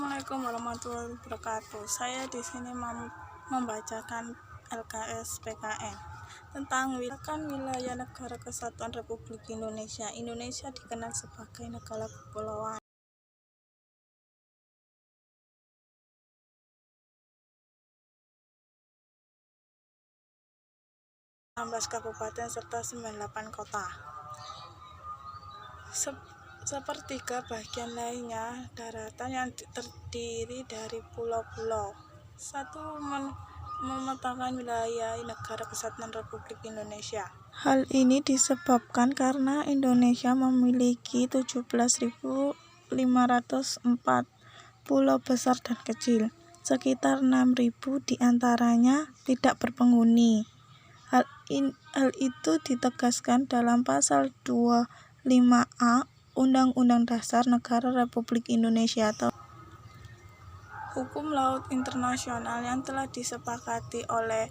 Assalamualaikum warahmatullahi wabarakatuh. Saya di sini membacakan LKS PKN tentang wilayah negara kesatuan Republik Indonesia. Indonesia dikenal sebagai negara kepulauan. Kabupaten serta 98 kota. Sepertiga bagian lainnya daratan yang terdiri dari pulau-pulau. Memetakan wilayah negara kesatuan Republik Indonesia. Hal ini disebabkan karena Indonesia memiliki 17.504 pulau besar dan kecil. Sekitar 6.000 diantaranya tidak berpenghuni. Hal itu ditegaskan dalam pasal 25A Undang-Undang Dasar Negara Republik Indonesia atau Hukum Laut Internasional yang telah disepakati oleh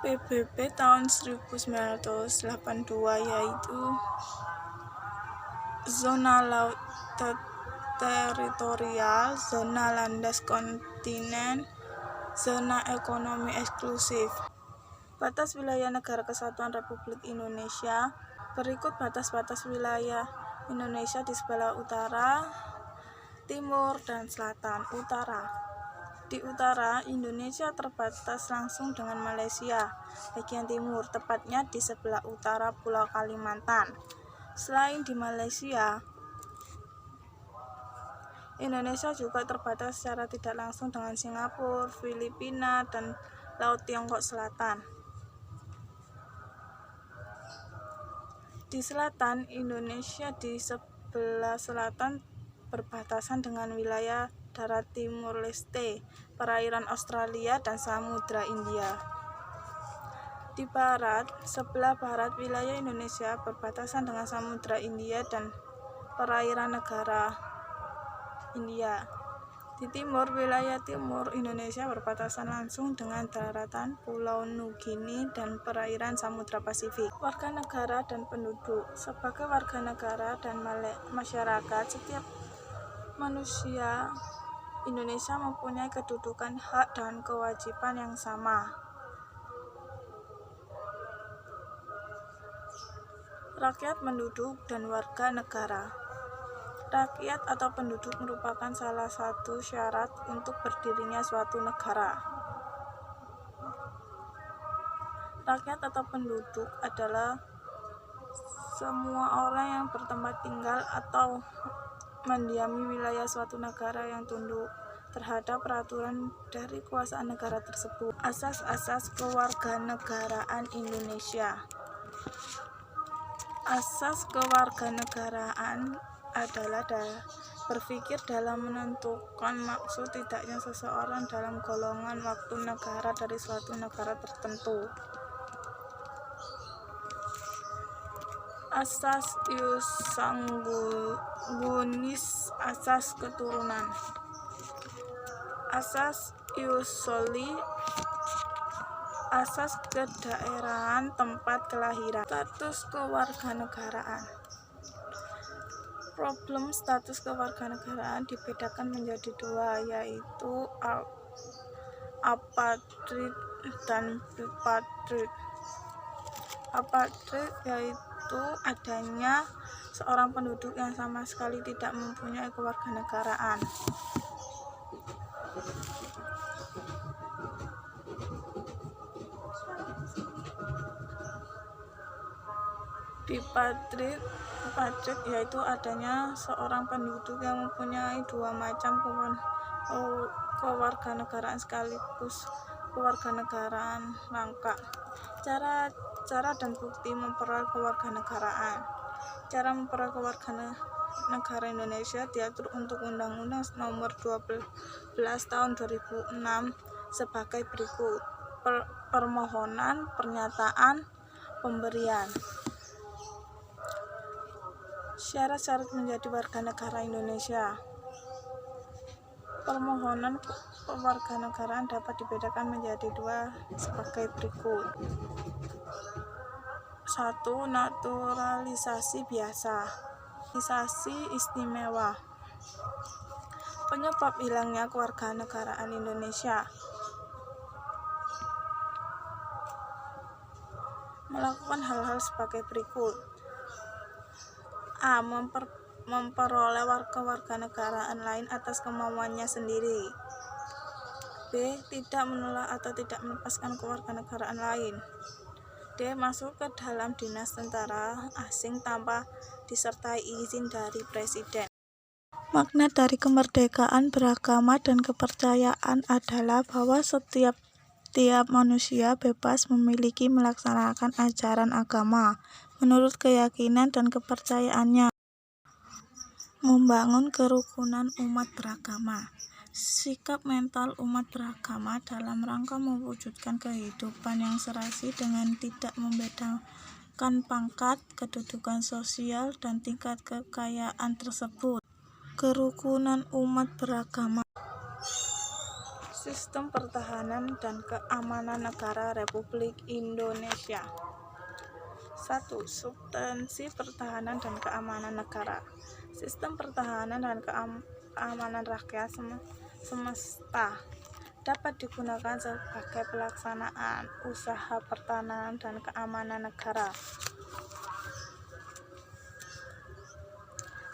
PBB tahun 1982, yaitu zona laut teritorial, zona landas kontinen, zona ekonomi eksklusif. Batas wilayah negara kesatuan Republik Indonesia. Berikut batas-batas wilayah Indonesia di sebelah utara, timur, dan selatan. Di utara, Indonesia terbatas langsung dengan Malaysia. Bagian timur, tepatnya di sebelah utara Pulau Kalimantan. Selain di Malaysia, Indonesia juga terbatas secara tidak langsung dengan Singapura, Filipina, dan Laut Tiongkok Selatan. Di selatan, Indonesia di sebelah selatan berbatasan dengan wilayah darat Timur Leste, perairan Australia, dan Samudra India. Di barat, sebelah barat wilayah Indonesia berbatasan dengan Samudra India dan perairan negara India. Di timur, wilayah timur Indonesia berbatasan langsung dengan daratan Pulau Nugini dan perairan Samudra Pasifik. Warga negara dan penduduk. Sebagai warga negara dan masyarakat, setiap manusia Indonesia mempunyai kedudukan, hak, dan kewajiban yang sama. Rakyat, penduduk, dan warga negara. Rakyat atau penduduk merupakan salah satu syarat untuk berdirinya suatu negara. Rakyat atau penduduk adalah semua orang yang bertempat tinggal atau mendiami wilayah suatu negara yang tunduk terhadap peraturan dari kekuasaan negara tersebut. Asas-asas kewarganegaraan Indonesia. Asas kewarganegaraan adalah berpikir dalam menentukan maksud tidaknya seseorang dalam golongan waktu negara dari suatu negara tertentu. Asas ius sanguinis, asas keturunan. Asas ius soli, asas kedaerahan tempat kelahiran. Status kewarganegaraan. Problem status kewarganegaraan dibedakan menjadi dua, yaitu apatrid dan bipatrid. Apatrid yaitu adanya seorang penduduk yang sama sekali tidak mempunyai kewarganegaraan. Bipatrid yaitu adanya seorang penduduk yang mempunyai dua macam kewarganegaraan sekaligus kewarganegaraan rangka. Cara dan bukti memperoleh kewarganegaraan. Cara memperoleh kewarganegaraan Indonesia diatur untuk Undang-Undang Nomor 12 Tahun 2006 sebagai berikut. Permohonan, pernyataan, pemberian. Syarat-syarat menjadi warga negara Indonesia. Permohonan kewarganegaraan dapat dibedakan menjadi dua sebagai berikut. 1. Naturalisasi biasa. Naturalisasi istimewa. Penyebab hilangnya kewarganegaraan Indonesia. Melakukan hal-hal sebagai berikut. A. Memperoleh kewarganegaraan lain atas kemauannya sendiri. B. Tidak menolak atau tidak melepaskan kewarganegaraan lain. D. Masuk ke dalam dinas tentara asing tanpa disertai izin dari presiden. Makna dari kemerdekaan beragama dan kepercayaan adalah bahwa setiap manusia bebas memiliki melaksanakan ajaran agama menurut keyakinan dan kepercayaannya. Membangun kerukunan umat beragama. Sikap mental umat beragama dalam rangka mewujudkan kehidupan yang serasi dengan tidak membedakan pangkat, kedudukan sosial, dan tingkat kekayaan tersebut. Kerukunan umat beragama. Sistem pertahanan dan keamanan negara Republik Indonesia. 1. Substansi pertahanan dan keamanan negara. Sistem pertahanan dan keamanan rakyat semesta dapat digunakan sebagai pelaksanaan usaha pertahanan dan keamanan negara.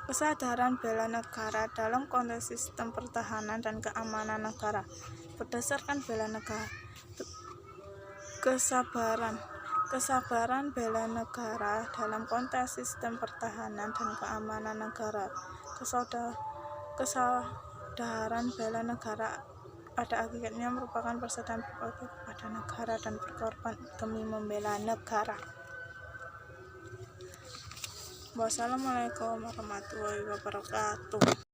Kesadaran bela negara dalam konteks sistem pertahanan dan keamanan negara. Berdasarkan bela negara, kesabaran bela negara dalam konteks sistem pertahanan dan keamanan negara. Kesadaran bela negara pada akhirnya merupakan persaudaraan berbakti kepada negara dan berkorban demi membela negara. Wassalamualaikum warahmatullahi wabarakatuh.